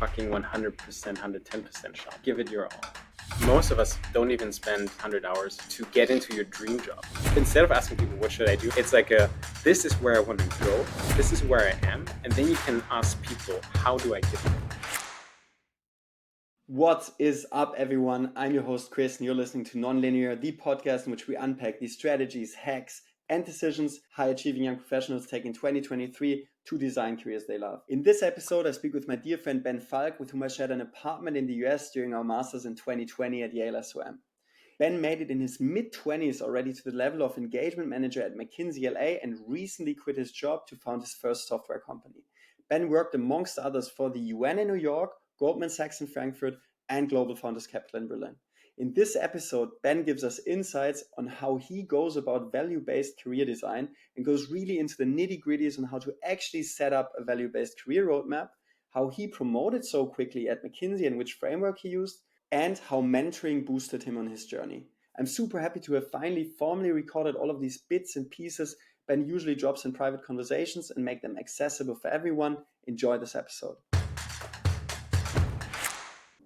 fucking 100%, 110% shot. Give it your all. Most of us don't even spend 100 hours to get into your dream job. Instead of asking people, what should I do? It's like this is where I want to go. This is where I am. And then you can ask people, how do I get there? What is up, everyone? I'm your host, Chris, and you're listening to Nonlinear, the podcast in which we unpack the strategies, hacks, and decisions high-achieving young professionals take in 2023 to design careers they love. In this episode, I speak with my dear friend Ben Valk, with whom I shared an apartment in the US during our master's in 2020 at Yale SOM. Ben made it in his mid-20s already to the level of engagement manager at McKinsey LA and recently quit his job to found his first software company. Ben worked amongst others for the UN in New York, Goldman Sachs in Frankfurt, and Global Founders Capital in Berlin. In this episode, Ben gives us insights on how he goes about value-based career design and goes really into the nitty-gritties on how to actually set up a value-based career roadmap, how he promoted so quickly at McKinsey and which framework he used, and how mentoring boosted him on his journey. I'm super happy to have finally formally recorded all of these bits and pieces Ben usually drops in private conversations and make them accessible for everyone. Enjoy this episode.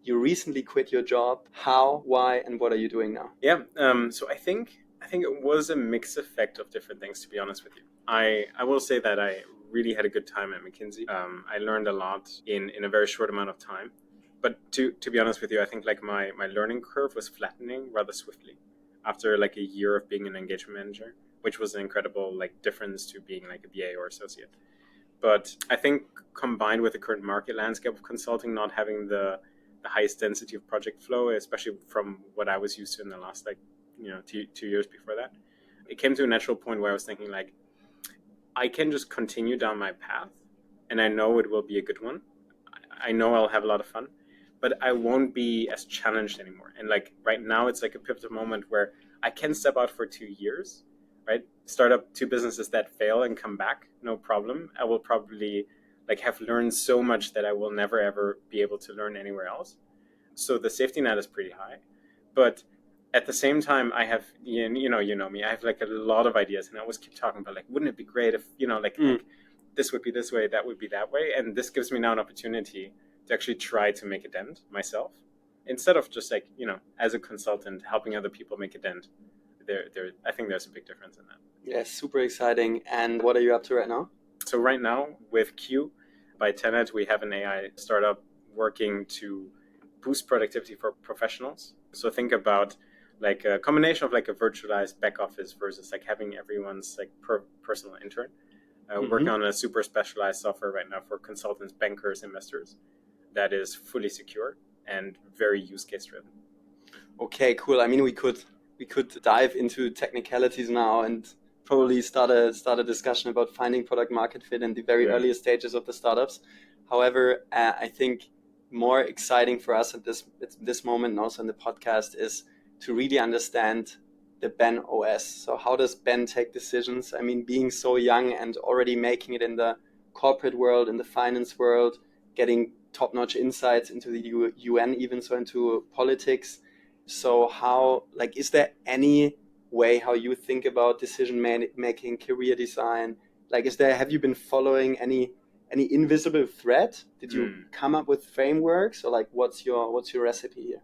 You recently quit your job. How, why, and what are you doing now? Yeah, so I think it was a mixed effect of different things, to be honest with you. I will say that I really had a good time at McKinsey. I learned a lot in a very short amount of time. But to be honest with you, I think like my learning curve was flattening rather swiftly after like a year of being an engagement manager, which was an incredible like difference to being like a BA or associate. But I think combined with the current market landscape of consulting, not having the highest density of project flow, especially from what I was used to in the last like, 2 years before that, it came to a natural point where I was thinking like, I can just continue down my path and I know it will be a good one. I know I'll have a lot of fun, but I won't be as challenged anymore. And like right now it's like a pivotal moment where I can step out for 2 years, right? Start up 2 businesses that fail and come back, no problem. I will probably like have learned so much that I will never ever be able to learn anywhere else. So the safety net is pretty high, but at the same time, I have, you know me, I have like a lot of ideas and I always keep talking about like, wouldn't it be great if, like this would be this way, that would be that way. And this gives me now an opportunity to actually try to make a dent myself instead of just like, as a consultant, helping other people make a dent. I think there's a big difference in that. Yeah, super exciting. And what are you up to right now? So right now with Q by Tenet, we have an AI startup working to boost productivity for professionals. So think about like a combination of like a virtualized back office versus like having everyone's like personal intern. Working on a super specialized software right now for consultants, bankers, investors that is fully secure and very use case driven. Okay, cool. I mean, we could dive into technicalities now and probably start a discussion about finding product market fit in the very earliest stages of the startups. However, I think more exciting for us at this moment and also in the podcast is to really understand the Ben OS. So how does Ben take decisions? I mean, being so young and already making it in the corporate world, in the finance world, getting top-notch insights into the UN, even so into politics. So how, like, is there any way how you think about decision making, career design? Like, have you been following any invisible thread? Did you come up with frameworks, or like what's your recipe here?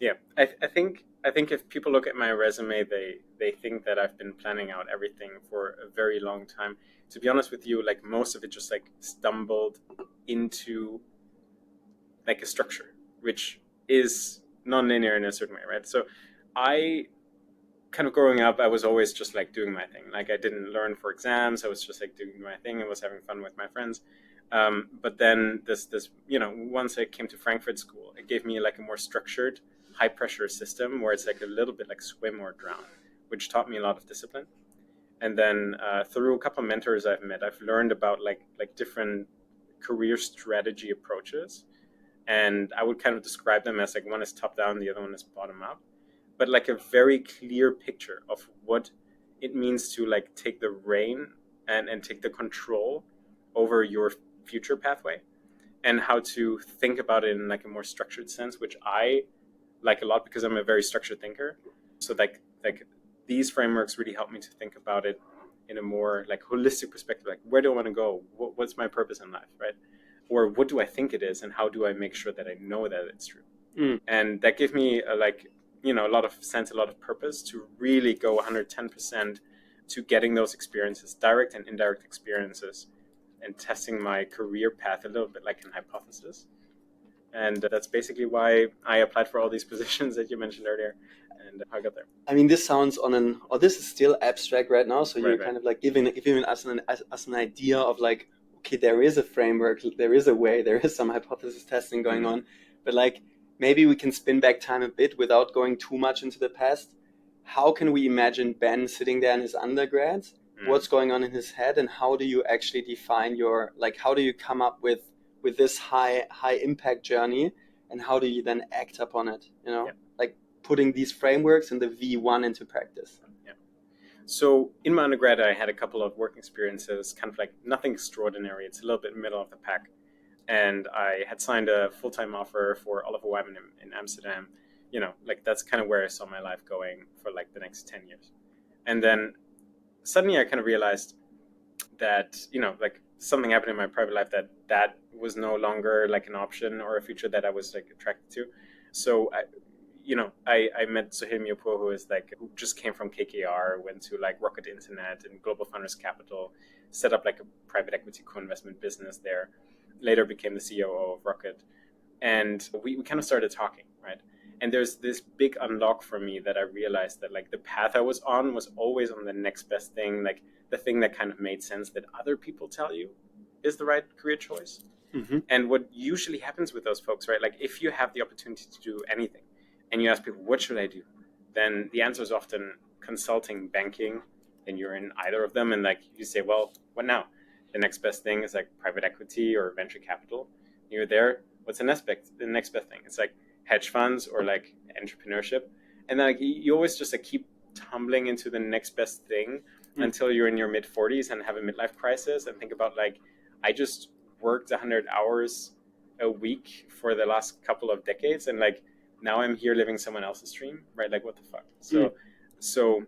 Yeah, I think if people look at my resume, they think that I've been planning out everything for a very long time. To be honest with you, like most of it just like stumbled into like a structure, which is non-linear in a certain way, right? So I kind of growing up, I was always just like doing my thing. Like I didn't learn for exams. I was just like doing my thing and was having fun with my friends. But then this, once I came to Frankfurt school, it gave me like a more structured, high pressure system where it's like a little bit like swim or drown, which taught me a lot of discipline. And then through a couple of mentors I've met, I've learned about like different career strategy approaches. And I would kind of describe them as like one is top down, the other one is bottom up. But like a very clear picture of what it means to like take the rein and take the control over your future pathway and how to think about it in like a more structured sense, which I like a lot because I'm a very structured thinker. So like these frameworks really help me to think about it in a more like holistic perspective, like where do I want to go? What's my purpose in life, right? or what do I think it is, and how do I make sure that I know that it's true? And that gave me a lot of sense, a lot of purpose to really go 110% to getting those experiences, direct and indirect experiences, and testing my career path a little bit like an hypothesis. And that's basically why I applied for all these positions that you mentioned earlier, and how I got there. I mean, this sounds this is still abstract right now. So you're Right. kind of like giving us an idea of like, okay, there is a framework, there is a way, there is some hypothesis testing going on, but like maybe we can spin back time a bit without going too much into the past. How can we imagine Ben sitting there in his undergrad? What's going on in his head, and how do you actually define how do you come up with this high impact journey, and how do you then act upon it? Like putting these frameworks and the V1 into practice. Yeah. So in my undergrad, I had a couple of work experiences, kind of like nothing extraordinary. It's a little bit middle of the pack. And I had signed a full-time offer for Oliver Wyman in Amsterdam. That's kind of where I saw my life going for like the next 10 years. And then suddenly I kind of realized that, something happened in my private life that was no longer like an option or a future that I was like attracted to. So I met Sohail Mirpour, who just came from KKR, went to like Rocket Internet and Global Founders Capital, set up like a private equity co-investment business there, later became the COO of Rocket. And we kind of started talking, right? And there's this big unlock for me that I realized that like the path I was on was always on the next best thing, like the thing that kind of made sense that other people tell you is the right career choice. And what usually happens with those folks, right? Like if you have the opportunity to do anything and you ask people, what should I do? Then the answer is often consulting, banking, and you're in either of them. And like you say, well, what now? The next best thing is like private equity or venture capital. You're there. What's the next best thing? It's like hedge funds or like entrepreneurship. And then like you always just like keep tumbling into the next best thing until you're in your mid-40s and have a midlife crisis and think about like, I just worked 100 hours a week for the last couple of decades, and like now I'm here living someone else's dream, right? Like what the fuck? So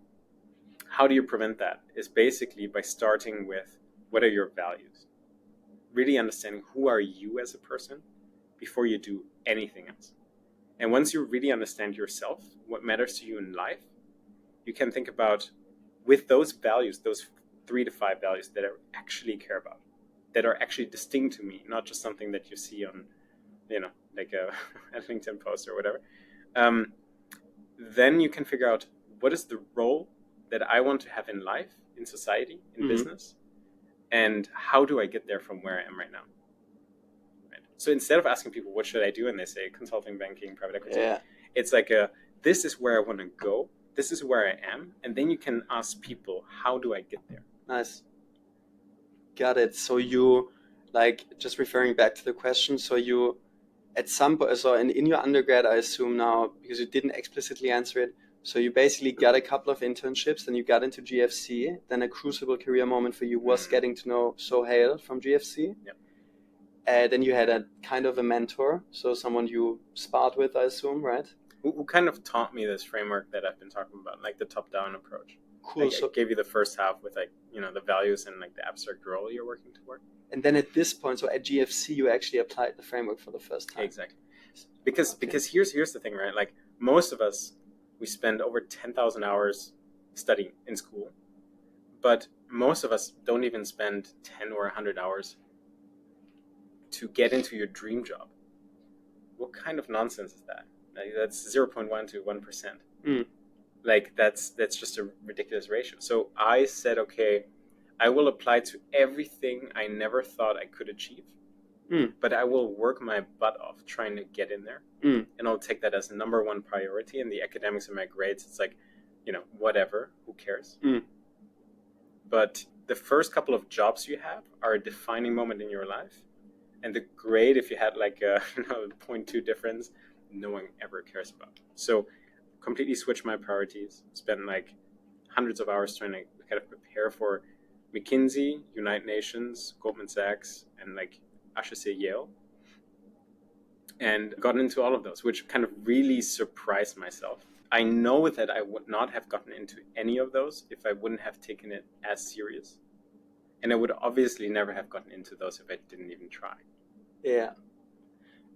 how do you prevent that? Is basically by starting with what are your values? Really understanding who are you as a person before you do anything else. And once you really understand yourself, what matters to you in life, you can think about with those values, those 3 to 5 values that I actually care about, that are actually distinct to me, not just something that you see on, like a LinkedIn post or whatever. Then you can figure out what is the role that I want to have in life, in society, in business, and how do I get there from where I am right now? Right? So instead of asking people, what should I do? And they say consulting, banking, private equity, it's like this is where I want to go. This is where I am. And then you can ask people, how do I get there? Nice. Got it. So you, like, just referring back to the question, so you, at some point, so in your undergrad, I assume now, because you didn't explicitly answer it, so you basically got a couple of internships, then you got into GFC, then a crucible career moment for you was getting to know Sohail from GFC. Yep. Then you had a kind of a mentor, so someone you sparred with, I assume, right? Who kind of taught me this framework that I've been talking about, like the top-down approach. Cool. I gave you the first half with like, the values and like the abstract role you're working toward. And then at this point, so at GFC, you actually applied the framework for the first time. Exactly. Because here's the thing, right? Like most of us, we spend over 10,000 hours studying in school, but most of us don't even spend 10 or 100 hours to get into your dream job. What kind of nonsense is that? Like, that's 0.1 to 1%. Like that's just a ridiculous ratio. So I said, okay, I will apply to everything I never thought I could achieve, but I will work my butt off trying to get in there, and I'll take that as number one priority. And the academics and my grades, it's like, whatever, who cares? But the first couple of jobs you have are a defining moment in your life, and the grade, if you had like a 0.2 difference, no one ever cares about. So completely switch my priorities, spend like hundreds of hours trying to kind of prepare for McKinsey, United Nations, Goldman Sachs, and like HEC Yale, and got into all of those, which kind of really surprised myself. I know that I would not have gotten into any of those if I wouldn't have taken it as serious. And I would obviously never have gotten into those if I didn't even try. Yeah,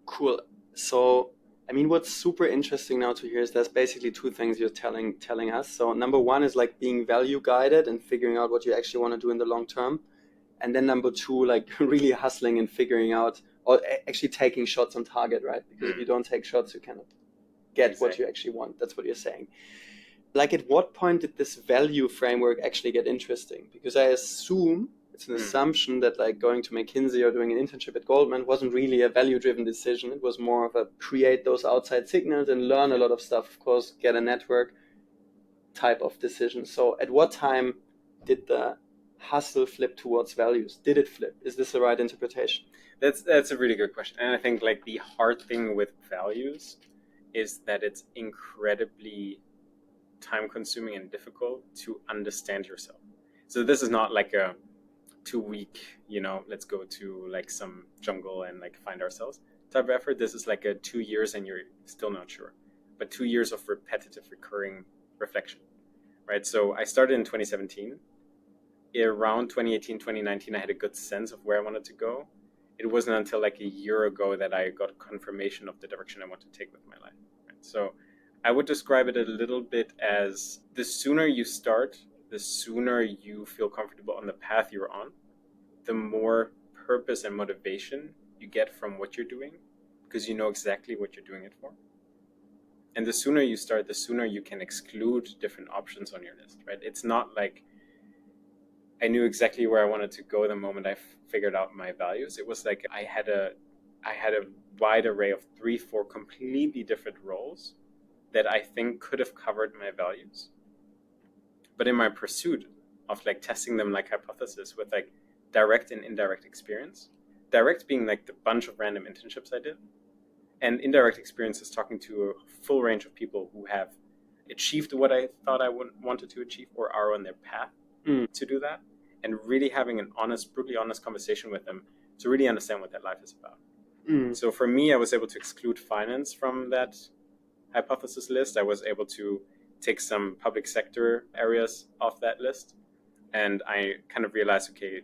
cool. So, I mean, what's super interesting now to hear is there's basically two things you're telling us. So, number one is like being value guided and figuring out what you actually want to do in the long term. And then number two, like really hustling and figuring out, or actually taking shots on target, right? Because if you don't take shots, you cannot get what you actually want. That's what you're saying. Like, at what point did this value framework actually get interesting? Because I assume it's an assumption that like going to McKinsey or doing an internship at Goldman wasn't really a value-driven decision. It was more of a create those outside signals and learn a lot of stuff, of course, get a network type of decision. So at what time did the hustle flip towards values? Did it flip? Is this the right interpretation? That's a really good question. And I think like the hard thing with values is that it's incredibly time consuming and difficult to understand yourself. So this is not like a 2 week, let's go to like some jungle and like find ourselves type of effort. This is like a 2 years and you're still not sure, but 2 years of repetitive recurring reflection, right? So I started in 2017. Around 2018, 2019, I had a good sense of where I wanted to go. It wasn't until like a year ago that I got confirmation of the direction I want to take with my life, right? So I would describe it a little bit as the sooner you start, the sooner you feel comfortable on the path you're on, the more purpose and motivation you get from what you're doing, because you know exactly what you're doing it for. And the sooner you start, the sooner you can exclude different options on your list, right? It's not like I knew exactly where I wanted to go the moment I figured out my values. It was like I had a wide array of 3-4 completely different roles that I think could have covered my values. But in my pursuit of like testing them like hypothesis with like direct and indirect experience, direct being like the bunch of random internships I did, and indirect experience is talking to a full range of people who have achieved what I thought I wanted to achieve or are on their path to do that, and really having an honest, brutally honest conversation with them to really understand what their life is about. So for me, I was able to exclude finance from that hypothesis list. I was able to take some public sector areas off that list. And I kind of realized, okay,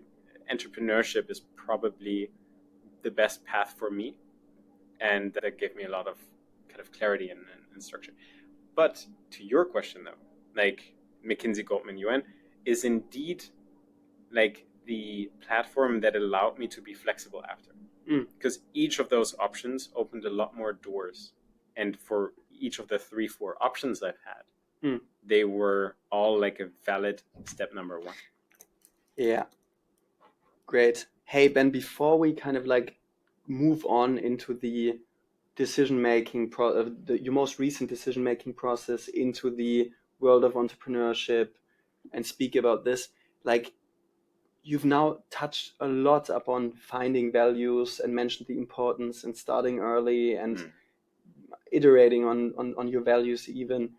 entrepreneurship is probably the best path for me. And that gave me a lot of kind of clarity and structure. But to your question, though, like McKinsey, Goldman, UN is indeed like the platform that allowed me to be flexible after. Because each of those options opened a lot more doors. And for each of the 3-4 options I've had, they were all like a valid step number one. Yeah. Great. Hey, Ben, before we kind of like move on into the decision-making, your most recent decision-making process into the world of entrepreneurship and speak about this, like you've now touched a lot upon finding values and mentioned the importance and starting early and iterating on your values even.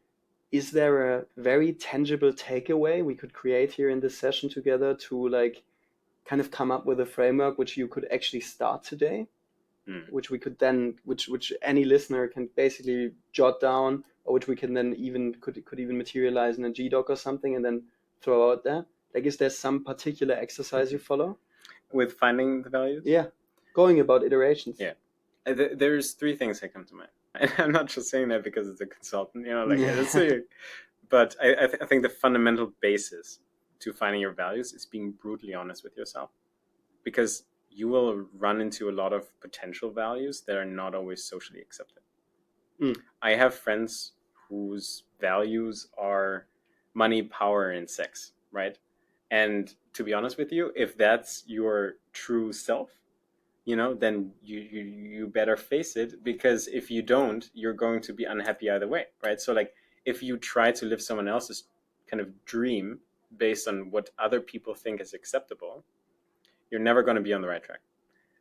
Is there a very tangible takeaway we could create here in this session together to like kind of come up with a framework which you could actually start today, which we could then, which any listener can basically jot down, or which we can then even could even materialize in a GDoc or something and then throw out there? Like, is there some particular exercise you follow with finding the values? Yeah, going about iterations. Yeah, there's 3 things that come to mind. And I'm not just saying that because it's a consultant, but I think the fundamental basis to finding your values is being brutally honest with yourself, because you will run into a lot of potential values that are not always socially accepted. I have friends whose values are money, power, and sex, right? And to be honest with you, if that's your true self, then you better face it, because if you don't, you're going to be unhappy either way, right? So like if you try to live someone else's kind of dream based on what other people think is acceptable, you're never going to be on the right track.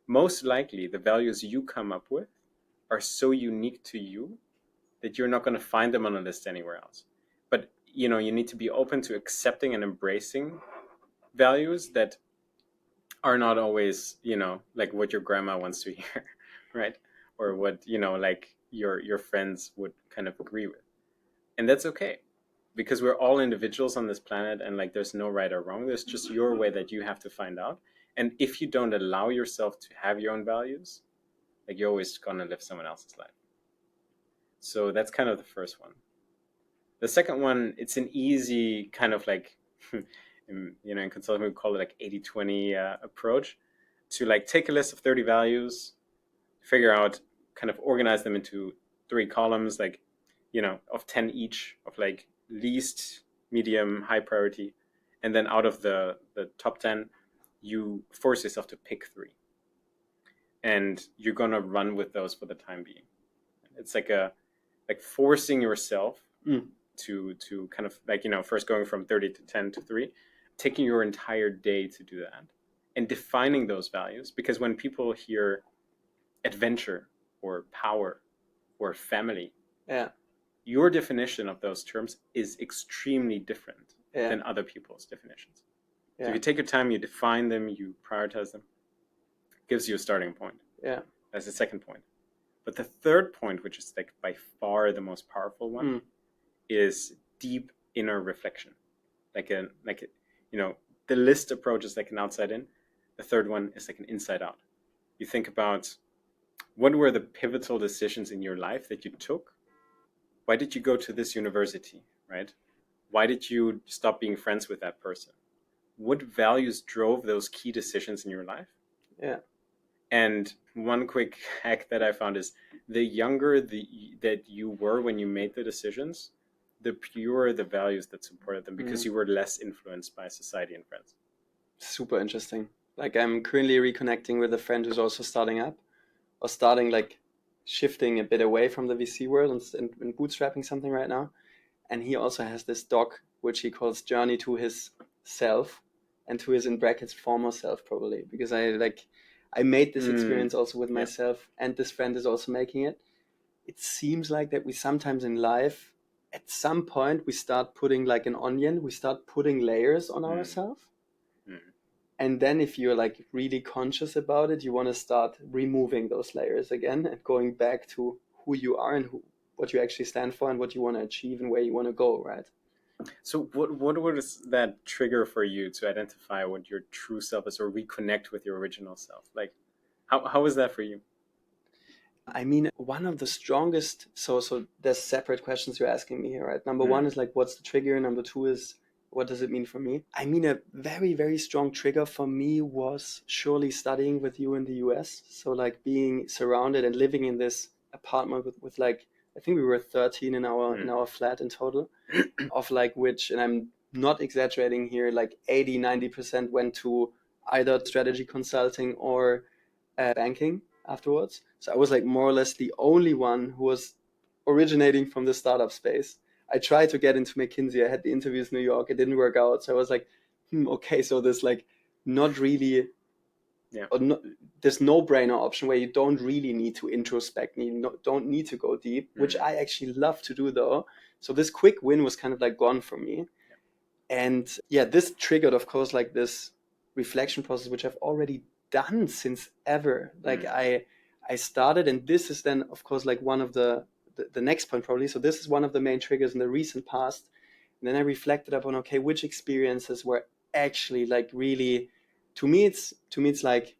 Most likely the values you come up with are so unique to you that you're not going to find them on a list anywhere else. But you need to be open to accepting and embracing values that are not always, like what your grandma wants to hear, right? Or what, like your friends would kind of agree with. And that's okay, because we're all individuals on this planet, and like there's no right or wrong. There's just your way that you have to find out. And if you don't allow yourself to have your own values, Like you're always gonna live someone else's life. So that's kind of the first one. The second one, it's an easy kind of like, in consulting, we call it like 80-20 approach to like take a list of 30 values, figure out, kind of organize them into 3 columns, like, of 10 each, of like least, medium, high priority. And then out of the top 10, you force yourself to pick 3. And you're going to run with those for the time being. It's like forcing yourself to kind of like, first going from 30 to 10 to 3, taking your entire day to do that and defining those values. Because when people hear adventure or power or family, your definition of those terms is extremely different than other people's definitions. So if you take your time, you define them, you prioritize them, gives you a starting point. That's the second point. But the third point, which is like by far the most powerful one, is deep inner reflection. The list approach is like an outside in. The third one is like an inside out. You think about, what were the pivotal decisions in your life that you took? Why did you go to this university, right? Why did you stop being friends with that person? What values drove those key decisions in your life? And one quick hack that I found is, the younger that you were when you made the decisions, the purer the values that supported them, because you were less influenced by society and friends. Super interesting. Like, I'm currently reconnecting with a friend who's also starting up, or starting like shifting a bit away from the VC world and bootstrapping something right now. And he also has this doc, which he calls Journey to His Self, and to his, in brackets, former self, probably, because I made this experience also with myself, and this friend is also making it. It seems like that we sometimes in life, at some point, we start putting like an onion, we start putting layers on ourselves. And then if you're like really conscious about it, you want to start removing those layers again and going back to who you are and what you actually stand for and what you want to achieve and where you want to go, right? So what was that trigger for you to identify what your true self is, or reconnect with your original self? Like, how was that for you? I mean, one of the strongest, so there's separate questions you're asking me here, right? Number one is like, what's the trigger? Number two is, what does it mean for me? I mean, a very, very strong trigger for me was surely studying with you in the US. So like being surrounded and living in this apartment with like, I think we were 13 in our flat in total, of like which, and I'm not exaggerating here, like 80-90% went to either strategy consulting or banking afterwards. So I was like more or less the only one who was originating from the startup space. I tried to get into McKinsey. I had the interviews in New York. It didn't work out. So I was like, okay, so there's like not really, there's no brainer option where you don't really need to introspect, don't need to go deep, which I actually love to do though. So this quick win was kind of like gone for me. And this triggered, of course, like this reflection process, which I've already done since ever. Like I started, and this is then, of course, like one of the next point probably. So this is one of the main triggers in the recent past. And then I reflected upon, okay, which experiences were actually like really, to me it's like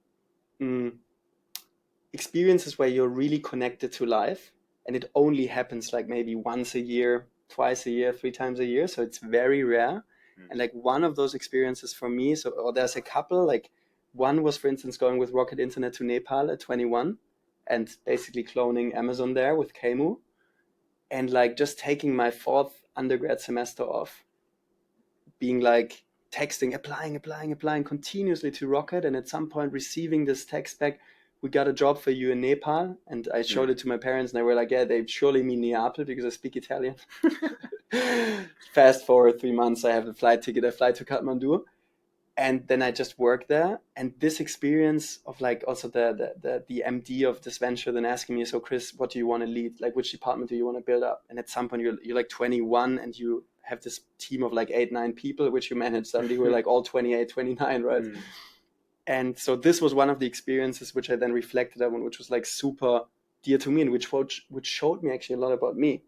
experiences where you're really connected to life, and it only happens like maybe once a year, twice a year, 3 times a year. So it's very rare. And like one of those experiences for me, or there's a couple, like one was, for instance, going with Rocket Internet to Nepal at 21 and basically cloning Amazon there with Kemu, and like just taking my 4th undergrad semester off, being like texting, applying continuously to Rocket, and at some point receiving this text back, we got a job for you in Nepal. And I showed it to my parents, and they were like, yeah, they surely mean Neapel because I speak Italian. Fast forward 3 months, I have a flight ticket, I fly to Kathmandu. And then I just worked there. And this experience of like also the MD of this venture then asking me, so Chris, what do you want to lead? Like, which department do you want to build up? And at some point you're like 21 and you have this team of like 8-9 people, which you manage. Suddenly we're like all 28, 29, right? And so this was one of the experiences which I then reflected on, which was like super dear to me, and which showed me actually a lot about me.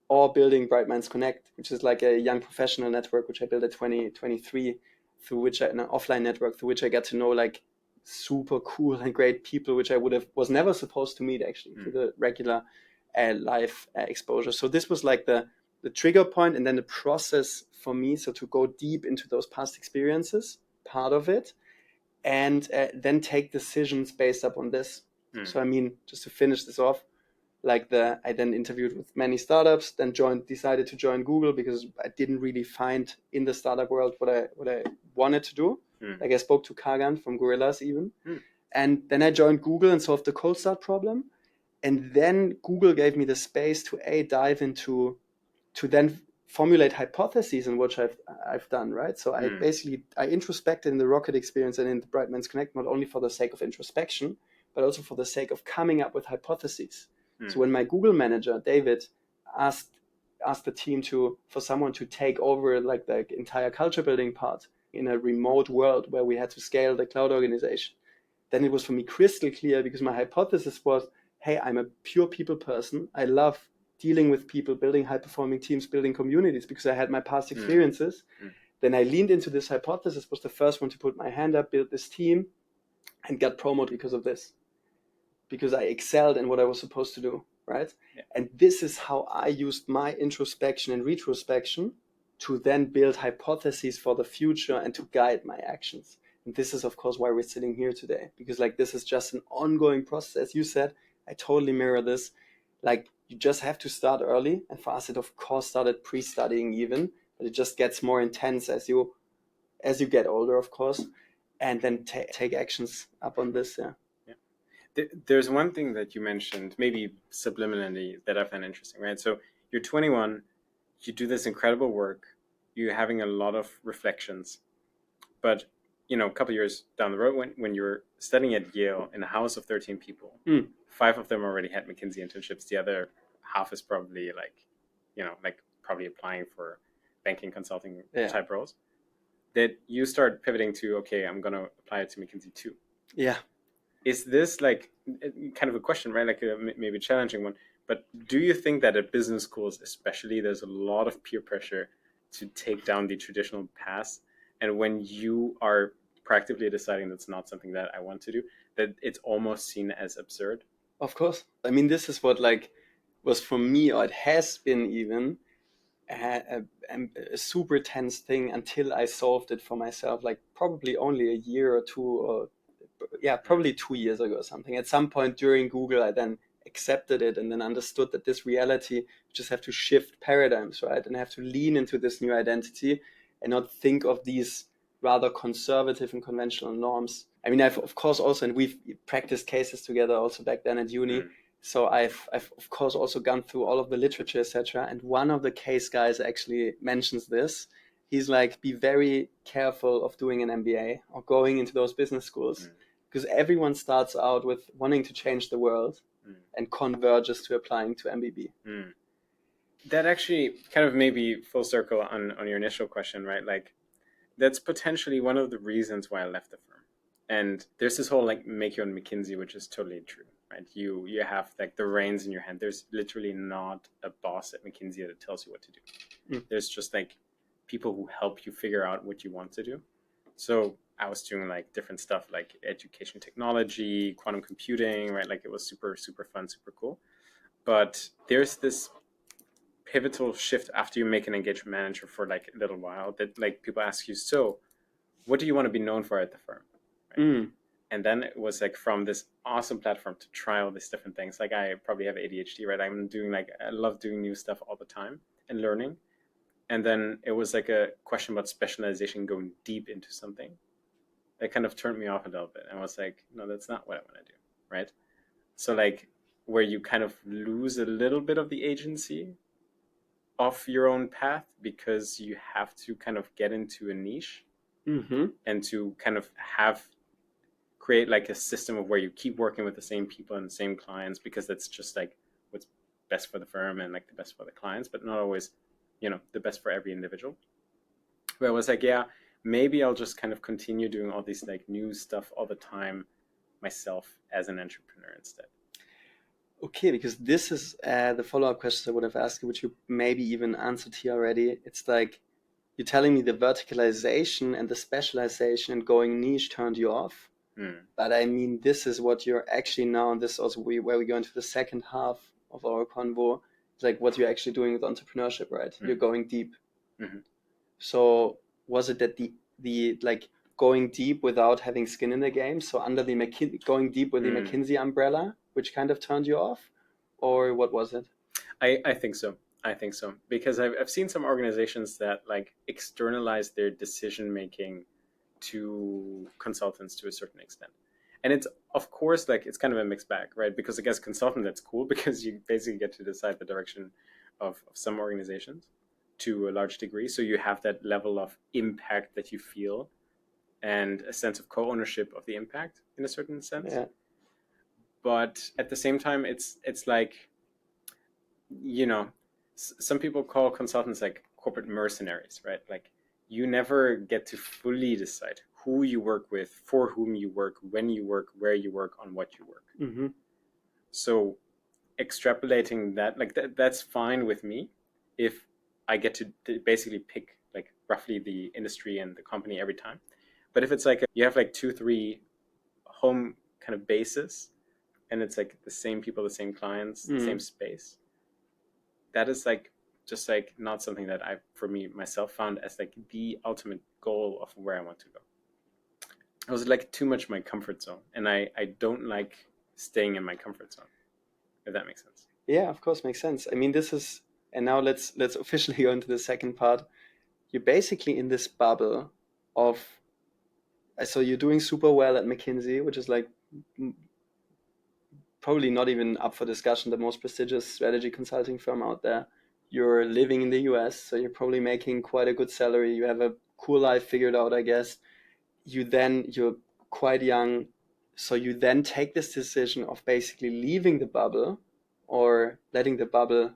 Or building Bright Minds Connect, which is like a young professional network, which I built at 23, through which an offline network, through which I got to know like super cool and great people, which I was never supposed to meet actually through the regular live exposure. So this was like the trigger point, and then the process for me. So to go deep into those past experiences, part of it, and then take decisions based upon this. So I mean, just to finish this off, like I then interviewed with many startups, then decided to join Google because I didn't really find in the startup world what I wanted to do. Like I spoke to Kagan from Gorillas even. And then I joined Google and solved the cold start problem. And then Google gave me the space to dive into, to then formulate hypotheses in which I've done, right? So I introspected in the Rocket experience and in the Brightman's Connect, not only for the sake of introspection, but also for the sake of coming up with hypotheses. So when my Google manager, David, asked the team for someone to take over like the entire culture building part in a remote world where we had to scale the cloud organization, then it was for me crystal clear, because my hypothesis was, hey, I'm a pure people person. I love dealing with people, building high-performing teams, building communities, because I had my past experiences. Then I leaned into this hypothesis, was the first one to put my hand up, build this team, and got promoted because of this. Because I excelled in what I was supposed to do, right? Yeah. And this is how I used my introspection and retrospection to then build hypotheses for the future and to guide my actions. And this is, of course, why we're sitting here today, because like this is just an ongoing process. As you said, I totally mirror this. Like you just have to start early. And for us, it of course started pre-studying even, but it just gets more intense as you get older, of course, and then take actions up on this. Yeah. There's one thing that you mentioned, maybe subliminally, that I find interesting, right? So you're 21, you do this incredible work, you're having a lot of reflections, but a couple years down the road, when you're studying at Yale in a house of 13 people, 5 of them already had McKinsey internships. The other half is probably probably applying for banking consulting type roles. That you start pivoting to, okay, I'm going to apply it to McKinsey too. Yeah. Is this like kind of a question, right? Like maybe a challenging one, but do you think that at business schools, especially, there's a lot of peer pressure to take down the traditional paths? And when you are practically deciding that's not something that I want to do, that it's almost seen as absurd? Of course. I mean, this is what like was for me, or it has been even a super tense thing until I solved it for myself, like probably only a year or two, or probably 2 years ago or something. At some point during Google, I then accepted it and then understood that this reality, you just have to shift paradigms, right? And have to lean into this new identity and not think of these rather conservative and conventional norms. I mean, I've of course also, and we've practiced cases together also back then at uni. So I've of course also gone through all of the literature, etc. And one of the case guys actually mentions this. He's like, be very careful of doing an MBA or going into those business schools, because everyone starts out with wanting to change the world and converges to applying to MBB. That actually kind of maybe full circle on your initial question, right? Like that's potentially one of the reasons why I left the firm. And there's this whole like make your own McKinsey, which is totally true, right? You have like the reins in your hand. There's literally not a boss at McKinsey that tells you what to do. There's just like people who help you figure out what you want to do. So I was doing like different stuff like education technology, quantum computing, right? Like it was super, super fun, super cool. But there's this pivotal shift after you make an engagement manager for like a little while that like people ask you, so what do you want to be known for at the firm? Right? And then it was like from this awesome platform to try all these different things. Like I probably have ADHD, right? I love doing new stuff all the time and learning. And then it was like a question about specialization, going deep into something. That kind of turned me off a little bit. And I was like, no, that's not what I want to do, right? So like where you kind of lose a little bit of the agency of your own path because you have to kind of get into a niche and to kind of create like a system of where you keep working with the same people and the same clients, because that's just like what's best for the firm and like the best for the clients, but not always, the best for every individual. Where I was like, yeah, maybe I'll just kind of continue doing all these like new stuff all the time myself as an entrepreneur instead. Okay, because this is the follow-up questions I would have asked you, which you maybe even answered here already. It's like you're telling me the verticalization and the specialization and going niche turned you off. But I mean, this is what you're actually now, and this is also where we go into the second half of our convo. It's like what you're actually doing with entrepreneurship, right? You're going deep. Mm-hmm. So was it that the like going deep without having skin in the game? So under the going deep with the McKinsey umbrella, which kind of turned you off, or what was it? I think so. I think so, because I've seen some organizations that like externalize their decision making to consultants to a certain extent. And it's, of course, like it's kind of a mixed bag, right? Because I guess consultant, that's cool because you basically get to decide the direction of some organizations to a large degree. So you have that level of impact that you feel and a sense of co-ownership of the impact in a certain sense. Yeah. But at the same time, it's like, you know, some people call consultants like corporate mercenaries, right? Like you never get to fully decide who you work with, for whom you work, when you work, where you work, on what you work. Mm-hmm. So extrapolating that, like that's fine with me if I get to basically pick like roughly the industry and the company every time. But if it's like you have like 2-3 home kind of bases and it's like the same people, the same clients, the same space, that is like just like not something that I, for me myself, found as like the ultimate goal of where I want to go. It was like too much my comfort zone, and I don't like staying in my comfort zone, if that makes sense. Yeah, of course, makes sense. I mean, this is, and now let's officially go into the second part. You're basically in this bubble of, so you're doing super well at McKinsey, which is like probably not even up for discussion, the most prestigious strategy consulting firm out there. You're living in the US, so you're probably making quite a good salary. You have a cool life figured out, I guess. You're quite young, so you then take this decision of basically leaving the bubble or letting the bubble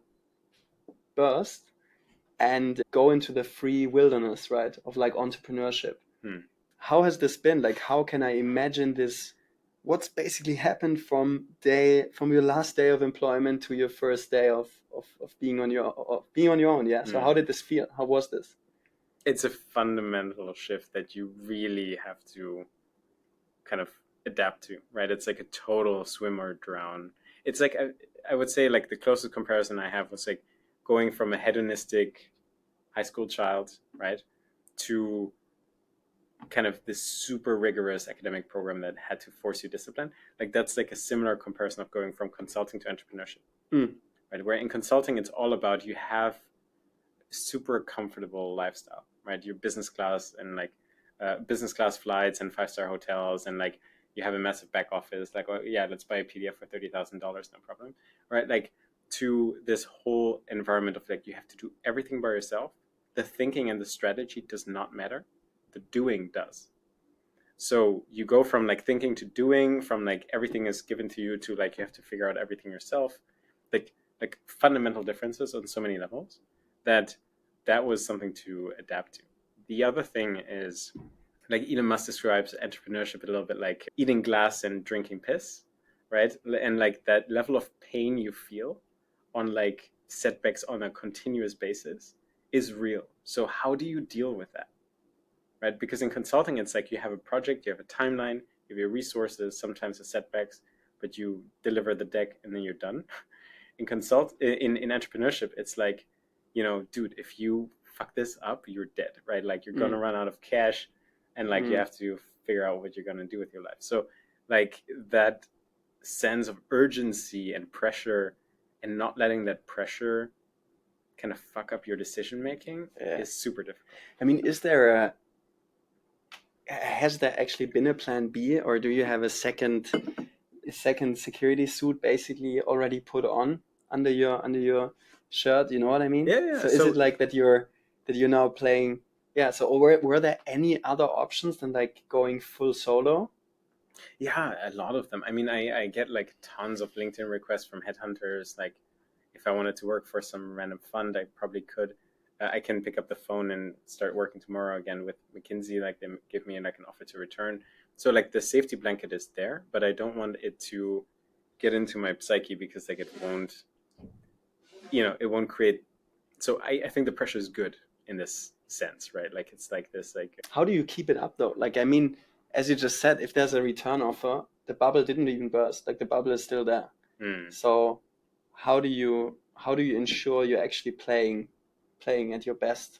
burst and go into the free wilderness, right, of like entrepreneurship. How has this been? Like, how can I imagine this? What's basically happened from your last day of employment to your first day of being on your own? Yeah. So how did this feel? How was this? It's a fundamental shift that you really have to kind of adapt to, right? It's like a total swim or drown. It's like I would say like the closest comparison I have was like going from a hedonistic high school child, right, to kind of this super rigorous academic program that had to force you discipline. Like that's like a similar comparison of going from consulting to entrepreneurship, right? Where in consulting it's all about you have super comfortable lifestyle, right? Your business class and like business class flights and 5-star hotels, and like you have a massive back office. Like, oh yeah, let's buy a PDF for $30,000, no problem, right? Like to this whole environment of like you have to do everything by yourself. The thinking and the strategy does not matter. The doing does. So you go from like thinking to doing, from like everything is given to you to like you have to figure out everything yourself. Like fundamental differences on so many levels that was something to adapt to. The other thing is like Elon Musk describes entrepreneurship a little bit like eating glass and drinking piss, right? And like that level of pain you feel on like setbacks on a continuous basis is real. So how do you deal with that? Right? Because in consulting, it's like you have a project, you have a timeline, you have your resources, sometimes the setbacks, but you deliver the deck and then you're done. In entrepreneurship, it's like, you know, dude, if you fuck this up, you're dead, right? Like you're gonna run out of cash, and like you have to figure out what you're gonna do with your life. So like that sense of urgency and pressure, and not letting that pressure kind of fuck up your decision making is super difficult. I mean, has there actually been a plan B, or do you have a second security suit basically already put on under your shirt? You know what I mean? Yeah. So is it like that you're now playing? Yeah. So were there any other options than like going full solo? Yeah, a lot of them. I mean, I get like tons of LinkedIn requests from headhunters. Like, if I wanted to work for some random fund, I probably could. I can pick up the phone and start working tomorrow again with McKinsey. Like, they give me like an offer to return. So like the safety blanket is there, but I don't want it to get into my psyche because like it won't, it won't create. So I think the pressure is good in this sense, right? Like it's like this, like How do you keep it up though? Like, I mean, as you just said, if there's a return offer, the bubble didn't even burst. Like the bubble is still there. So how do you ensure you're actually playing at your best?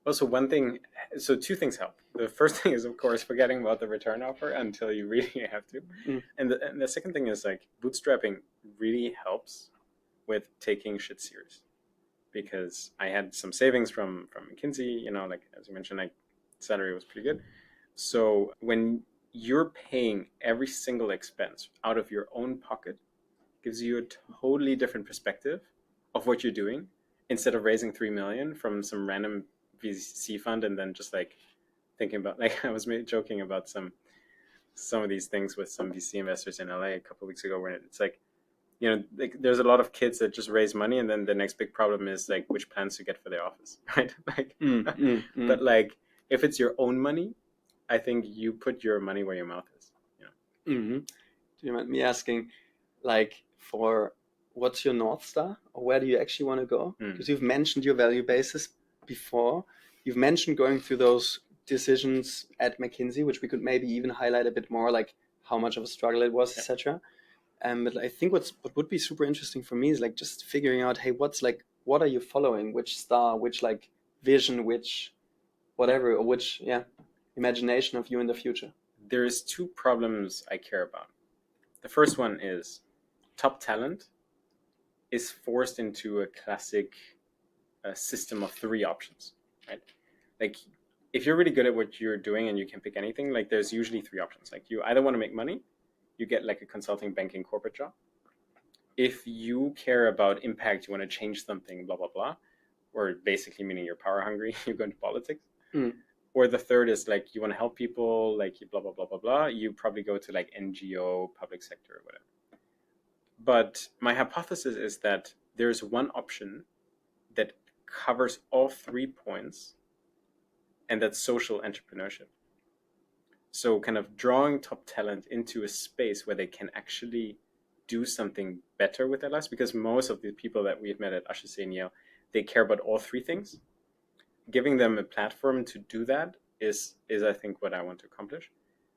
Well, so two things help. The first thing is, of course, forgetting about the return offer until you really have to. And the second thing is like bootstrapping really helps with taking shit serious, because I had some savings from McKinsey, like as you mentioned, like salary was pretty good. So when you're paying every single expense out of your own pocket, gives you a totally different perspective of what you're doing, instead of raising 3 million from some random VC fund and then just like thinking about, like, I was joking about some of these things with some VC investors in LA a couple of weeks ago, where it's like, like there's a lot of kids that just raise money and then the next big problem is like which plans to get for their office, right? Like, but like if it's your own money, I think you put your money where your mouth is. Do you mind me asking, like, for what's your Northstar, or where do you actually want to go? Because you've mentioned your value basis before. You've mentioned going through those decisions at McKinsey, which we could maybe even highlight a bit more, like how much of a struggle it was, etc. But I think what would be super interesting for me is like just figuring out, hey, what are you following? Which star, which like vision, which whatever, or which imagination of you in the future? There's two problems I care about. The first one is top talent is forced into a classic system of three options, right? Like if you're really good at what you're doing and you can pick anything, like there's usually three options. Like you either want to make money, you get like a consulting, banking, corporate job. If you care about impact, you want to change something, blah, blah, blah, or basically meaning you're power hungry, you go into politics. Or the third is like you want to help people, like blah, blah, blah, blah, blah. You probably go to like NGO, public sector, or whatever. But my hypothesis is that there's one option that covers all 3 points, and that's social entrepreneurship. So kind of drawing top talent into a space where they can actually do something better with their lives, because most of the people that we've met at HEC and Yale, they care about all three things. Giving them a platform to do that is I think what I want to accomplish.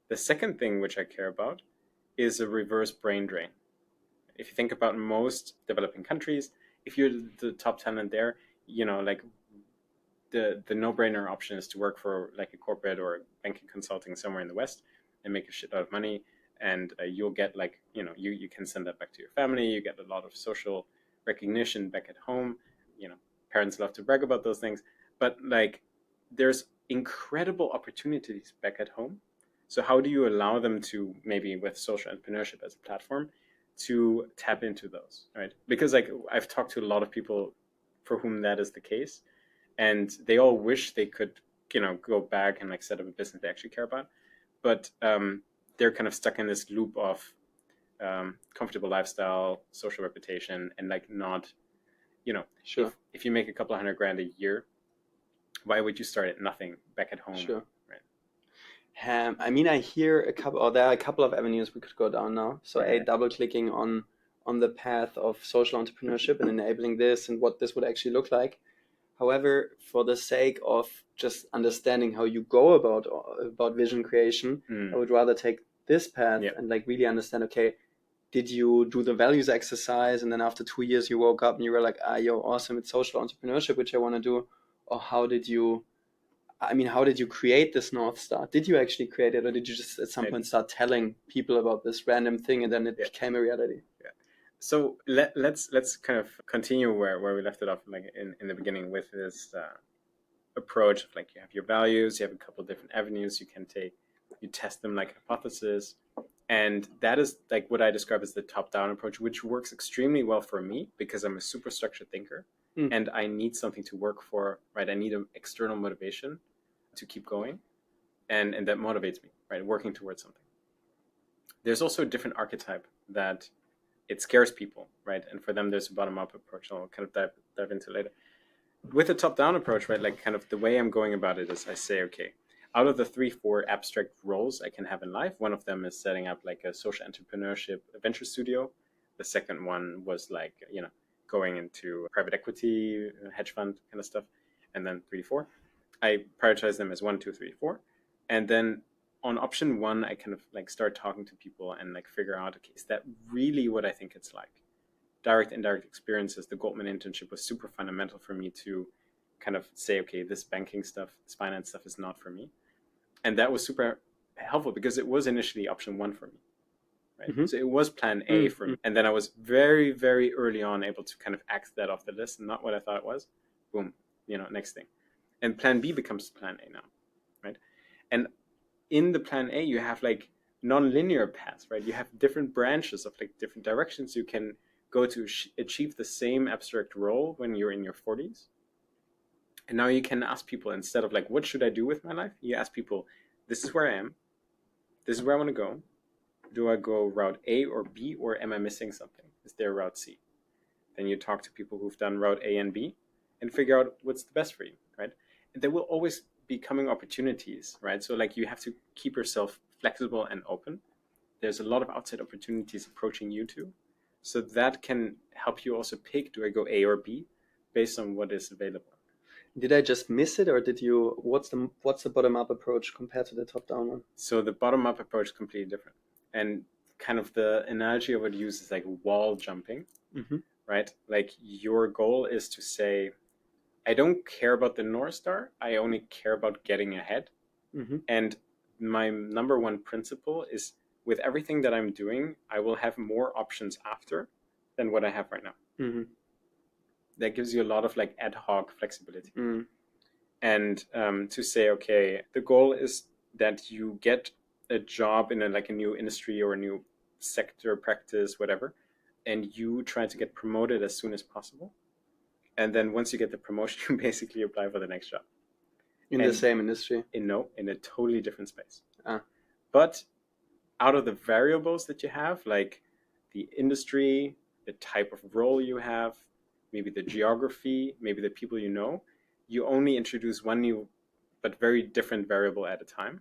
The second thing which I care about is a reverse brain drain. If you think about most developing countries, if you're the top talent there, like the no-brainer option is to work for like a corporate or banking consulting somewhere in the West and make a shit lot of money, and you'll get like, you can send that back to your family, you get a lot of social recognition back at home. Parents love to brag about those things, but like there's incredible opportunities back at home. So how do you allow them to, maybe with social entrepreneurship as a platform, to tap into those, right? Because like I've talked to a lot of people for whom that is the case, and they all wish they could, go back and like set up a business they actually care about, but they're kind of stuck in this loop of comfortable lifestyle, social reputation, and like not, Sure. If you make a couple $100,000 a year, why would you start at nothing back at home? Sure. Right. I mean, I hear there are a couple of avenues we could go down now. So double clicking on the path of social entrepreneurship and enabling this and what this would actually look like. However, for the sake of just understanding how you go about vision creation, I would rather take this path and like really understand, okay, did you do the values exercise and then after 2 years you woke up and you were like, yo, awesome, it's social entrepreneurship, which I want to do? Or how did you create this Northstar? Did you actually create it, or did you just at some point start telling people about this random thing and then it became a reality? Yeah. So let's kind of continue where we left it off, like in the beginning, with this approach of like you have your values, you have a couple of different avenues you can take, you test them like hypothesis, and that is like what I describe as the top-down approach, which works extremely well for me because I'm a super structured thinker and I need something to work for, right? I need an external motivation to keep going, and that motivates me, right? Working towards something. There's also a different archetype that it scares people, right? And for them, there's a bottom-up approach I'll kind of dive into later. With a top-down approach, right, like kind of the way I'm going about it is I say, okay, out of the 3-4 abstract roles I can have in life, one of them is setting up like a social entrepreneurship venture studio. The second one was like, going into private equity, hedge fund kind of stuff. And then 3-4, I prioritize them as 1, 2, 3, 4. And then on option one, I kind of like start talking to people and like figure out, okay, is that really what I think it's like? Direct, indirect experiences. The Goldman internship was super fundamental for me to kind of say, okay, this banking stuff, this finance stuff is not for me. And that was super helpful because it was initially option one for me. Right? Mm-hmm. So it was plan A for me. And then I was very, very early on able to kind of X that off the list and not what I thought it was. Boom, next thing. And plan B becomes plan A now, right? And in the plan A, you have like non-linear paths, right? You have different branches of like different directions you can go to achieve the same abstract role when you're in your 40s. And now you can ask people, instead of like, what should I do with my life? You ask people, this is where I am. This is where I want to go. Do I go route A or B, or am I missing something? Is there route C? Then you talk to people who've done route A and B and figure out what's the best for you, right? And there will always be coming opportunities, right? So like you have to keep yourself flexible and open. There's a lot of outside opportunities approaching you too. So that can help you also pick, do I go A or B based on what is available? Did I just miss it, or what's the bottom-up approach compared to the top-down one? So the bottom-up approach is completely different. And kind of the analogy I would use is like wall jumping, right? Like your goal is to say, I don't care about the Northstar. I only care about getting ahead. And my number one principle is, with everything that I'm doing, I will have more options after than what I have right now. That gives you a lot of like ad hoc flexibility. And to say, okay, the goal is that you get a job in a new industry or a new sector, practice, whatever, and you try to get promoted as soon as possible. And then once you get the promotion, you basically apply for the next job. In the same industry? In a totally different space. But out of the variables that you have, like the industry, the type of role you have, maybe the geography, maybe the people you only introduce one new but very different variable at a time.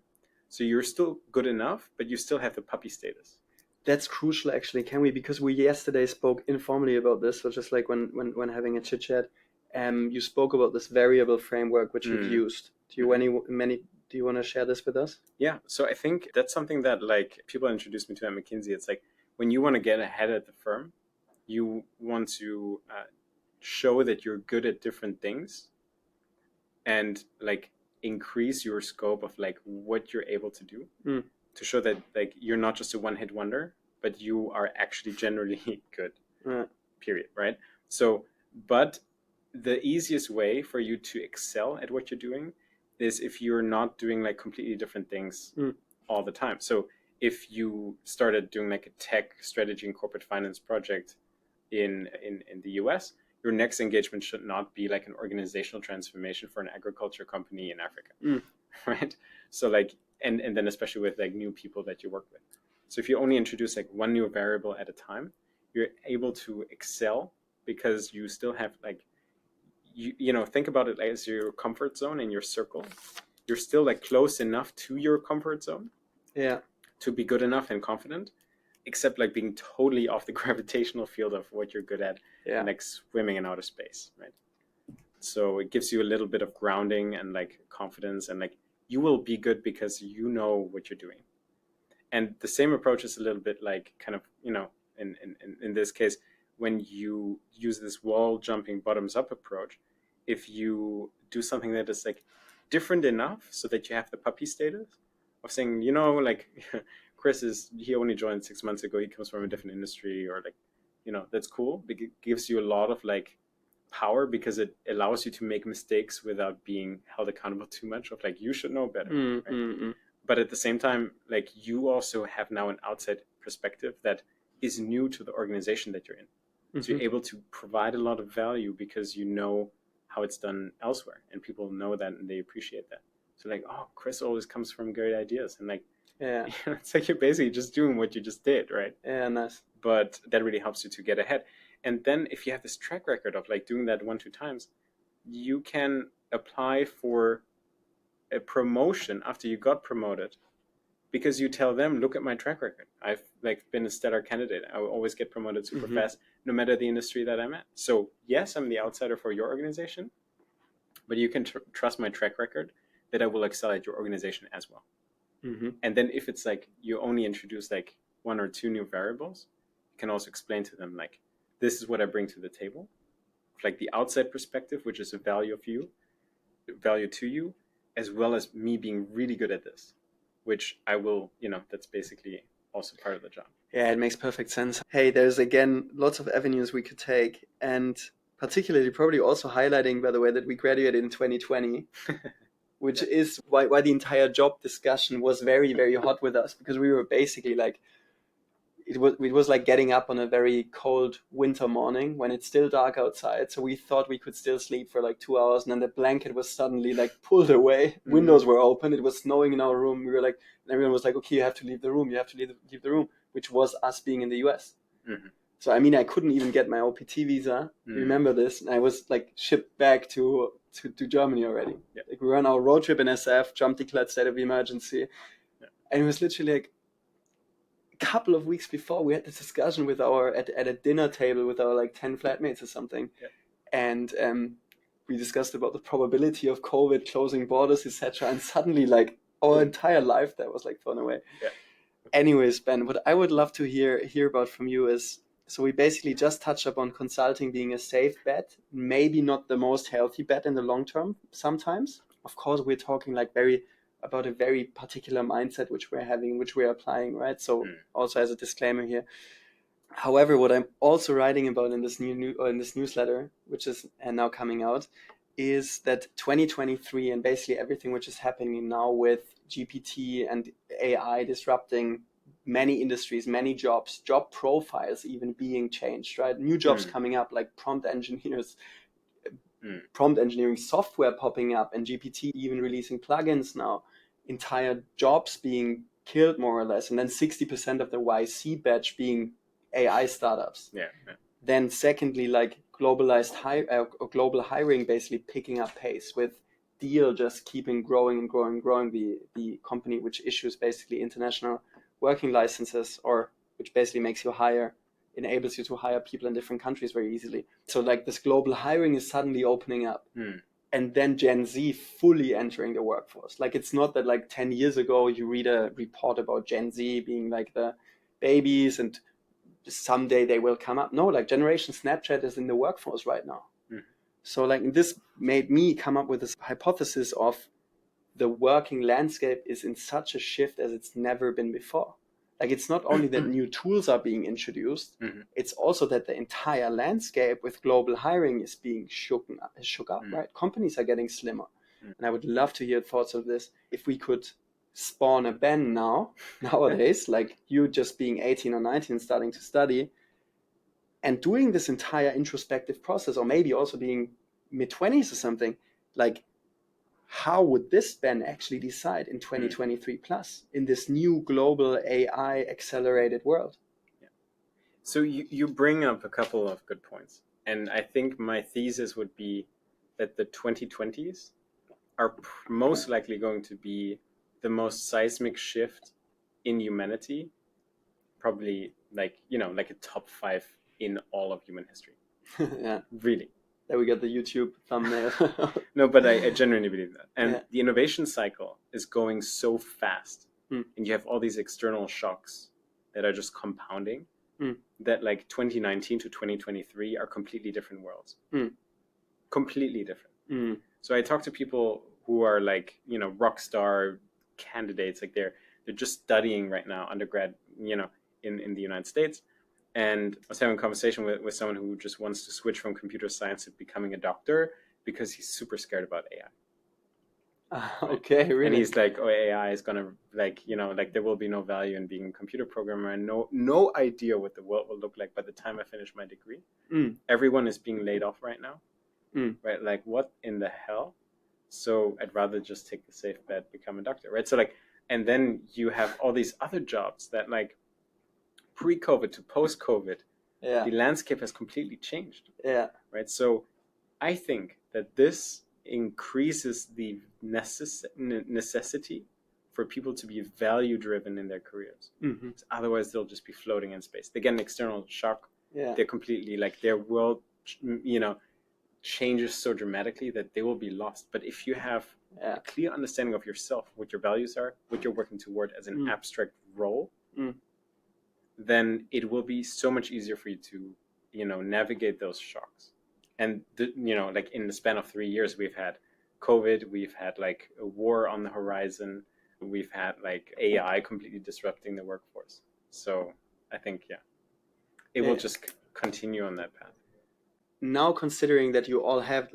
So you're still good enough, but you still have the puppy status. That's crucial, actually. Can we, because we yesterday spoke informally about this, so just like when having a chit chat, you spoke about this variable framework which you've used. Do you want to share this with us? Yeah. So I think that's something that like people introduced me to at McKinsey. It's like when you want to get ahead at the firm, you want to show that you're good at different things and like increase your scope of like what you're able to do to show that like you're not just a one-hit wonder, but you are actually generally good. Period. Right? So, but the easiest way for you to excel at what you're doing is if you're not doing like completely different things all the time. So if you started doing like a tech strategy and corporate finance project in the US, your next engagement should not be like an organizational transformation for an agriculture company in Africa, right? So like, and then especially with like new people that you work with. So if you only introduce like one new variable at a time, you're able to excel because you still have like, think about it as your comfort zone and your circle. You're still like close enough to your comfort zone, to be good enough and confident, except like being totally off the gravitational field of what you're good at, and like swimming in outer space, right? So it gives you a little bit of grounding and like confidence, and like you will be good because you know what you're doing. And the same approach is a little bit like kind of, in this case, when you use this wall jumping bottoms up approach, if you do something that is like different enough so that you have the puppy status of saying, like he only joined 6 months ago, he comes from a different industry, or like, that's cool. It gives you a lot of like power because it allows you to make mistakes without being held accountable too much of like, you should know better. Right? But at the same time, like you also have now an outside perspective that is new to the organization that you're in. So you're able to provide a lot of value because you know how it's done elsewhere, and people know that and they appreciate that. So like, oh, Chris always comes from great ideas, and like, it's like you're basically just doing what you just did, right? Yeah, nice. But that really helps you to get ahead. And then if you have this track record of like doing that 1-2 times, you can apply for a promotion after you got promoted, because you tell them, look at my track record. I've like been a stellar candidate. I will always get promoted super fast, no matter the industry that I'm at. So yes, I'm the outsider for your organization, but you can trust my track record that I will excel at your organization as well. And then if it's like you only introduce like one or two new variables, you can also explain to them like, this is what I bring to the table, like the outside perspective, which is a value to you, as well as me being really good at this, which I will, that's basically also part of the job. Yeah, it makes perfect sense. Hey, there's again lots of avenues we could take, and particularly probably also highlighting, by the way, that we graduated in 2020, which is why the entire job discussion was very, very hot with us, because we were basically like, it was like getting up on a very cold winter morning when it's still dark outside. So we thought we could still sleep for like 2 hours, and then the blanket was suddenly like pulled away. Windows were open. It was snowing in our room. We were like, and everyone was like, okay, you have to leave the room. You have to leave the room, which was us being in the US. So, I mean, I couldn't even get my OPT visa. Remember this? And I was like shipped back to Germany already. Like, we were on our road trip in SF, jump declared state of emergency. And it was literally like, couple of weeks before, we had this discussion with at a dinner table with our like 10 flatmates or something, and we discussed about the probability of COVID closing borders, etc. And suddenly, like, our entire life that was like thrown away. Anyways, Ben, what I would love to hear about from you is, so we basically just touched upon consulting being a safe bet, maybe not the most healthy bet in the long term. Sometimes, of course, we're talking like about a very particular mindset which we're having, which we're applying, right? So also as a disclaimer here. However, what I'm also writing about in this in this newsletter, which is now coming out, is that 2023 and basically everything which is happening now with GPT and AI disrupting many industries, many jobs, job profiles even being changed, right? New jobs coming up like prompt engineers, prompt engineering software popping up, and GPT even releasing plugins now, entire jobs being killed more or less, and then 60% of the YC batch being AI startups. Then secondly, like global hiring basically picking up pace, with Deal just keeping growing and growing, the company which issues basically international working licenses, or which basically enables you to hire people in different countries very easily. So like this global hiring is suddenly opening up. And then Gen Z fully entering the workforce. Like, it's not that like 10 years ago you read a report about Gen Z being like the babies and someday they will come up. No, like Generation Snapchat is in the workforce right now. So like this made me come up with this hypothesis of the working landscape is in such a shift as it's never been before. Like, it's not only that new tools are being introduced, it's also that the entire landscape with global hiring is being shook up, right? Companies are getting slimmer. And I would love to hear thoughts of this. If we could spawn a Ben nowadays, like you just being 18 or 19 and starting to study and doing this entire introspective process, or maybe also being mid-20s or something, like, how would this Ben actually decide in 2023 plus in this new global AI accelerated world? So you bring up a couple of good points. And I think my thesis would be that the 2020s are most likely going to be the most seismic shift in humanity, probably like a top 5 in all of human history. Really. There we got the YouTube thumbnail. No, but I genuinely believe that. And the innovation cycle is going so fast, and you have all these external shocks that are just compounding, that like 2019 to 2023 are completely different worlds. Completely different. So I talk to people who are like, rock star candidates, like they're just studying right now, undergrad, in the United States. And I was having a conversation with someone who just wants to switch from computer science to becoming a doctor because he's super scared about AI. Okay, really? And he's like, oh, AI is going to like there will be no value in being a computer programmer, and no idea what the world will look like by the time I finish my degree. Everyone is being laid off right now. Right? Like, what in the hell? So I'd rather just take the safe bet, become a doctor, right? So like, and then you have all these other jobs that like, pre-COVID to post-COVID, the landscape has completely changed. Right. So I think that this increases the necessity for people to be value-driven in their careers. Otherwise, they'll just be floating in space. They get an external shock. They're completely like, their world, changes so dramatically that they will be lost. But if you have Yeah. a clear understanding of yourself, what your values are, what you're working toward as an abstract role, then it will be so much easier for you to, navigate those shocks. And like in the span of 3 years, we've had COVID, we've had like a war on the horizon, we've had like AI completely disrupting the workforce. So I think, it will just continue on that path. Now, considering that you all have,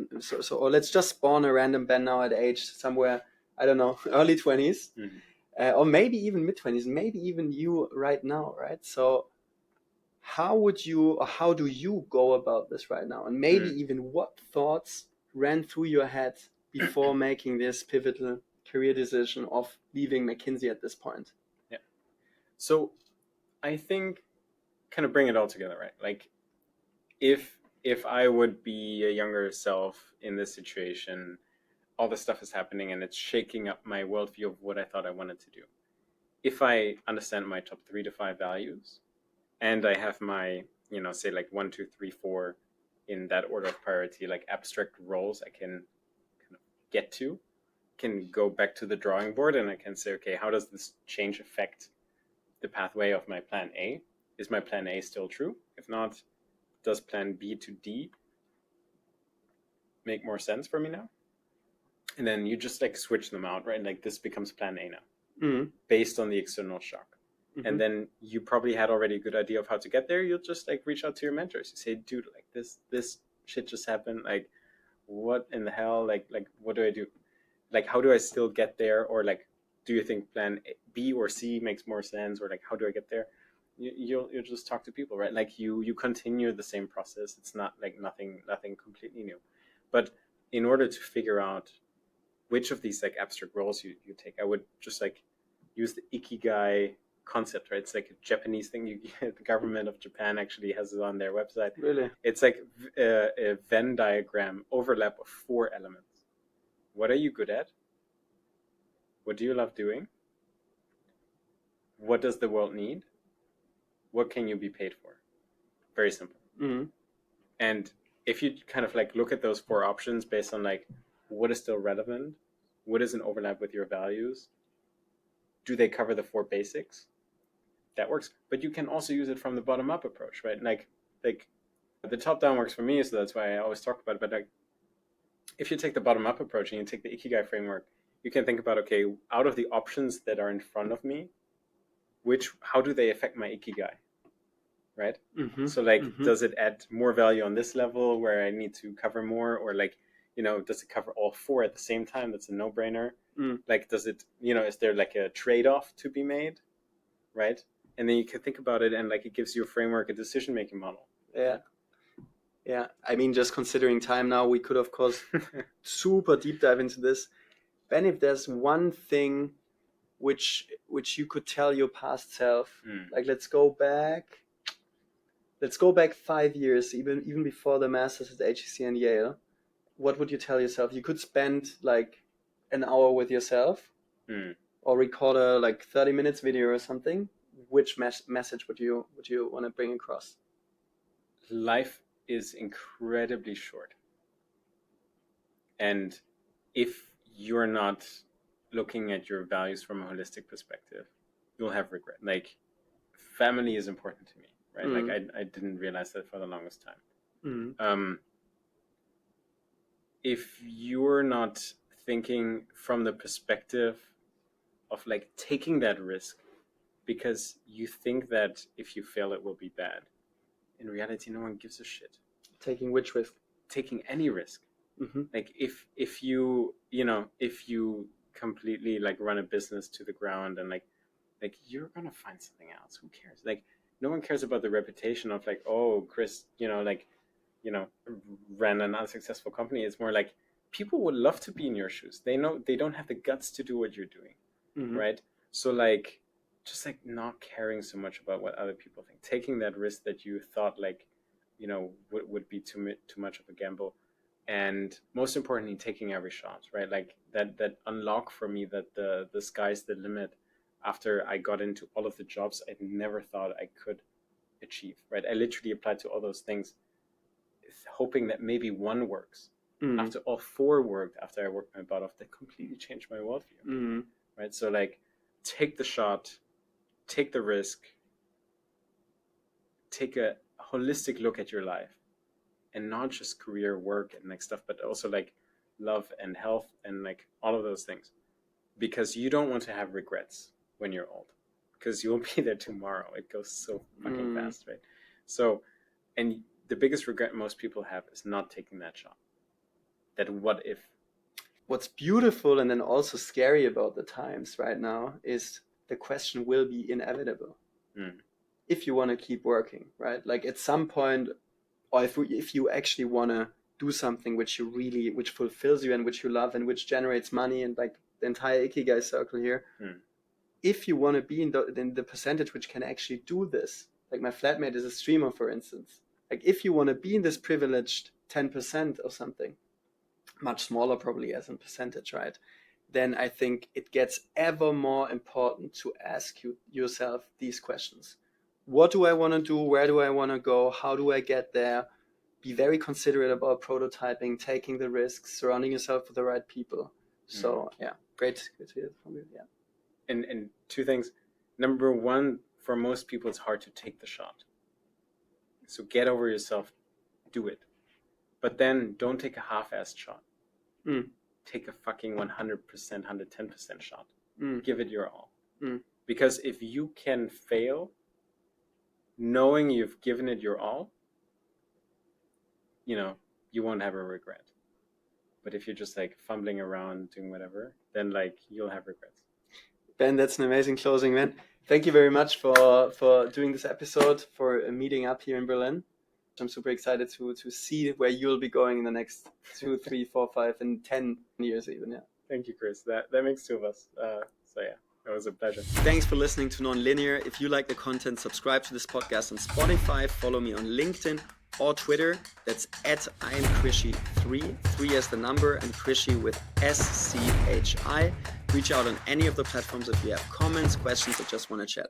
or let's just spawn a random Ben now at age somewhere, I don't know, early 20s, or maybe even mid-20s, maybe even you right now, right? So how do you go about this right now? And maybe even what thoughts ran through your head before making this pivotal career decision of leaving McKinsey at this point? Yeah. So I think kind of bring it all together, right? Like if I would be a younger self in this situation, all this stuff is happening and it's shaking up my worldview of what I thought I wanted to do. If I understand my top 3 to 5 values and I have my, say like 1, 2, 3, 4 in that order of priority, like abstract roles I can kind of get to, can go back to the drawing board and I can say, okay, how does this change affect the pathway of my plan A? Is my plan A still true? If not, does plan B to D make more sense for me now? And then you just like switch them out, right? Like this becomes plan A now, based on the external shock. And then you probably had already a good idea of how to get there. You'll just like reach out to your mentors. You say, dude, like this shit just happened. Like, what in the hell? Like what do I do? Like, how do I still get there? Or like, do you think plan B or C makes more sense? Or like, how do I get there? You'll just talk to people, right? Like you continue the same process. It's not like nothing completely new. But in order to figure out which of these like abstract roles you take, I would just like use the Ikigai concept, right? It's like a Japanese thing. The government of Japan actually has it on their website. Really? It's like a Venn diagram overlap of 4 elements. What are you good at? What do you love doing? What does the world need? What can you be paid for? Very simple. And if you kind of like look at those 4 options based on like what is still relevant, what is an overlap with your values, do they cover the 4 basics? That works. But you can also use it from the bottom up approach, right? Like the top down works for me, so that's why I always talk about it. But like if you take the bottom up approach and you take the Ikigai framework, you can think about, okay, out of the options that are in front of me, how do they affect my Ikigai? Right? So like, does it add more value on this level where I need to cover more, or like, does it cover all 4 at the same time? That's a no-brainer. Like, does it, is there like a trade-off to be made? Right? And then you can think about it and like it gives you a framework, a decision-making model. Yeah. I mean, just considering time now, we could of course super deep dive into this. Ben, if there's one thing which you could tell your past self, like let's go back 5 years, even before the masters at HEC and Yale, what would you tell yourself? You could spend like an hour with yourself, or record a like 30 minutes video or something. Which message would you want to bring across? Life is incredibly short, and if you're not looking at your values from a holistic perspective, you'll have regret. Like, family is important to me, right? Like I didn't realize that for the longest time. If you're not thinking from the perspective of like taking that risk because you think that if you fail it will be bad, in reality no one gives a shit. Taking which risk? Taking any risk. Like if you completely like run a business to the ground and like you're gonna find something else. Who cares? Like, no one cares about the reputation of like, oh, Chris, ran an unsuccessful company. It's more like people would love to be in your shoes. They know they don't have the guts to do what you're doing, right? So like, just like not caring so much about what other people think, taking that risk that you thought like, would be too much of a gamble, and most importantly, taking every shot, right? Like that unlock for me that the sky's the limit. After I got into all of the jobs I never thought I could achieve, right? I literally applied to all those things hoping that maybe one works, After all 4 worked, after I worked my butt off, that completely changed my worldview. Right? So like, take the shot, take the risk, take a holistic look at your life, and not just career, work, and like stuff, but also like love and health and like all of those things, because you don't want to have regrets when you're old, because you won't be there tomorrow. It goes so fucking fast, right? So, and the biggest regret most people have is not taking that shot. That what if. What's beautiful and then also scary about the times right now is the question will be inevitable. If you want to keep working, right? Like at some point, or if you actually want to do something which fulfills you and which you love and which generates money, and like the entire Ikigai circle here, if you want to be in the percentage which can actually do this, like my flatmate is a streamer, for instance, like if you want to be in this privileged 10% or something, much smaller probably as a percentage, right? Then I think it gets ever more important to ask yourself these questions. What do I want to do? Where do I want to go? How do I get there? Be very considerate about prototyping, taking the risks, surrounding yourself with the right people. So yeah, great to hear from you. Yeah. And 2 things. Number 1, for most people, it's hard to take the shot. So get over yourself, do it. But then don't take a half-assed shot. Take a fucking 100%, 110% shot. Give it your all. Because if you can fail, knowing you've given it your all, you won't have a regret. But if you're just like fumbling around doing whatever, then like you'll have regrets. Ben, that's an amazing closing, man. Thank you very much for doing this episode, for meeting up here in Berlin. I'm super excited to see where you'll be going in the next 2, 3, 4, 5, and 10 years even. Yeah. Thank you, Chris. That makes 2 of us. So yeah, it was a pleasure. Thanks for listening to Nonlinear. If you like the content, subscribe to this podcast on Spotify, follow me on LinkedIn or Twitter. That's @IamKrishi3, 3 as the number, and Krishi with SCHI. Reach out on any of the platforms if you have comments, questions, or just want to chat.